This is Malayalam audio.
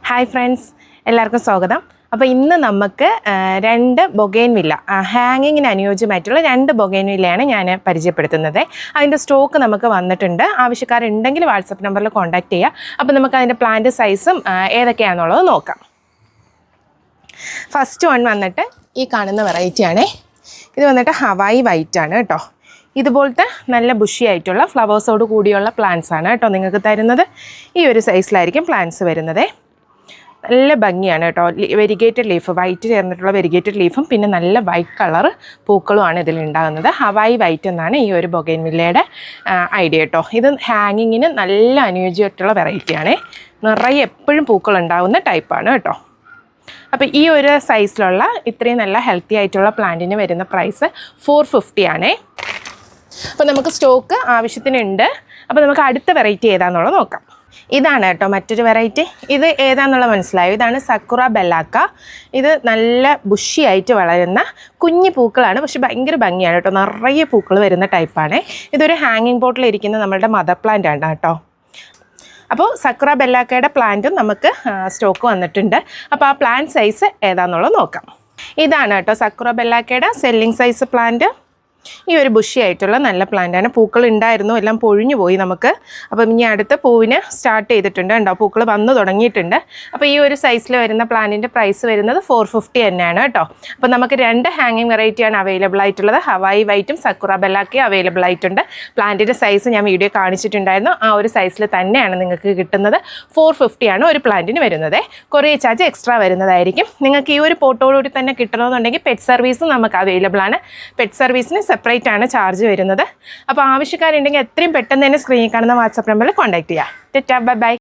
ഹായ് ഫ്രണ്ട്സ്, എല്ലാവർക്കും സ്വാഗതം. അപ്പോൾ ഇന്ന് നമുക്ക് രണ്ട് ബൊഗെയിൻവില്ല ഹാങ്ങിങ്ങിന് അനുയോജ്യമായിട്ടുള്ള രണ്ട് ബൊഗെയിൻവില്ലയാണ് ഞാൻ പരിചയപ്പെടുത്തുന്നത്. അതിൻ്റെ സ്റ്റോക്ക് നമുക്ക് വന്നിട്ടുണ്ട്. ആവശ്യക്കാരുണ്ടെങ്കിൽ വാട്സപ്പ് നമ്പറിൽ കോൺടാക്റ്റ് ചെയ്യുക. അപ്പോൾ നമുക്ക് അതിൻ്റെ പ്ലാന്റ് സൈസും ഏതൊക്കെയാണെന്നുള്ളത് നോക്കാം. ഫസ്റ്റ് വൺ വന്നിട്ട് ഈ കാണുന്ന വെറൈറ്റിയാണേ. ഇത് വന്നിട്ട് ഹവായി വൈറ്റ് ആണ് കേട്ടോ. ഇതുപോലത്തെ നല്ല ബുഷി ആയിട്ടുള്ള ഫ്ലവേഴ്സോട് കൂടിയുള്ള പ്ലാന്റ്സ് ആണ് കേട്ടോ നിങ്ങൾക്ക് തരുന്നത്. ഈ ഒരു സൈസിലായിരിക്കും പ്ലാന്റ്സ് വരുന്നത്. നല്ല ഭംഗിയാണ് കേട്ടോ. വെരിഗേറ്റഡ് ലീഫ്, വൈറ്റ് ചേർന്നിട്ടുള്ള വെരിഗേറ്റഡ് ലീഫും പിന്നെ നല്ല വൈറ്റ് കളർ പൂക്കളുമാണ് ഇതിലുണ്ടാകുന്നത്. ഹവായി വൈറ്റ് എന്നാണ് ഈ ഒരു ബൊഗെയിൻവില്ലയുടെ ഐഡിയ കേട്ടോ. ഇത് ഹാങ്ങിങ്ങിന് നല്ല അനുയോജ്യമായിട്ടുള്ള വെറൈറ്റിയാണ്. നിറയെ എപ്പോഴും പൂക്കളുണ്ടാകുന്ന ടൈപ്പാണ് കേട്ടോ. അപ്പോൾ ഈ ഒരു സൈസിലുള്ള ഇത്രയും നല്ല ഹെൽത്തി ആയിട്ടുള്ള പ്ലാന്റിന് വരുന്ന പ്രൈസ് 450 ആണേ. അപ്പോൾ നമുക്ക് സ്റ്റോക്ക് ആവശ്യത്തിനുണ്ട്. അപ്പോൾ നമുക്ക് അടുത്ത വെറൈറ്റി ഏതാണെന്നുള്ളത് നോക്കാം. ഇതാണ് കേട്ടോ മറ്റൊരു വെറൈറ്റി. ഇത് ഏതാണെന്നുള്ളത് മനസ്സിലായോ? ഇതാണ് സക്കുറ ബെല്ലാക്ക. ഇത് നല്ല ബുഷിയായിട്ട് വളരുന്ന കുഞ്ഞു പൂക്കളാണ്, പക്ഷെ ഭയങ്കര ഭംഗിയാണ് കേട്ടോ. നിറയെ പൂക്കൾ വരുന്ന ടൈപ്പാണ്. ഇതൊരു ഹാങ്ങിങ് പോട്ടിലിരിക്കുന്ന നമ്മളുടെ മദർ പ്ലാന്റ് ആണ് കേട്ടോ. അപ്പോൾ സക്കുറ ബെല്ലാക്കയുടെ പ്ലാന്റും നമുക്ക് സ്റ്റോക്ക് വന്നിട്ടുണ്ട്. അപ്പോൾ ആ പ്ലാന്റ് സൈസ് ഏതാണെന്നുള്ളത് നോക്കാം. ഇതാണ് കേട്ടോ സക്കുറ ബെല്ലാക്കയുടെ സെല്ലിംഗ് സൈസ് പ്ലാന്റ്. ഈ ഒരു ബുഷി ആയിട്ടുള്ള നല്ല പ്ലാന്റാണ്. പൂക്കൾ ഉണ്ടായിരുന്നു, എല്ലാം പൊഴിഞ്ഞു പോയി നമുക്ക്. അപ്പം ഇനി അടുത്ത പൂവിന് സ്റ്റാർട്ട് ചെയ്തിട്ടുണ്ട് കേട്ടോ. പൂക്കൾ വന്നു തുടങ്ങിയിട്ടുണ്ട്. അപ്പോൾ ഈ ഒരു സൈസിൽ വരുന്ന പ്ലാന്റിൻ്റെ പ്രൈസ് വരുന്നത് 450 തന്നെയാണ് കേട്ടോ. അപ്പോൾ നമുക്ക് രണ്ട് ഹാങ്ങിങ് വെറൈറ്റിയാണ് അവൈലബിൾ ആയിട്ടുള്ളത്. ഹവായി വൈറ്റും സക്കുറ ബെല്ലാക്കയും അവൈലബിൾ ആയിട്ടുണ്ട്. പ്ലാന്റിൻ്റെ സൈസ് ഞാൻ വീഡിയോ കാണിച്ചിട്ടുണ്ടായിരുന്നു. ആ ഒരു സൈസിൽ തന്നെയാണ് നിങ്ങൾക്ക് കിട്ടുന്നത്. 450 ആണ് ഒരു പ്ലാന്റിന് വരുന്നത്. കൊറിയർ ചാർജ് എക്സ്ട്രാ വരുന്നതായിരിക്കും. നിങ്ങൾക്ക് ഈ ഒരു പോട്ടോടുകൂടി തന്നെ കിട്ടണമെന്നുണ്ടെങ്കിൽ പെറ്റ് സർവീസും നമുക്ക് അവൈലബിൾ ആണ്. പെറ്റ് സർവീസിന് സെപ്പറേറ്റ് ആണ് ചാർജ് വരുന്നത്. അപ്പോൾ ആവശ്യക്കാരുണ്ടെങ്കിൽ എത്രയും പെട്ടെന്ന് തന്നെ സ്ക്രീനിൽ കാണുന്ന വാട്സപ്പ് നമ്പറിൽ കോൺടാക്ട് ചെയ്യുക. Bye bye.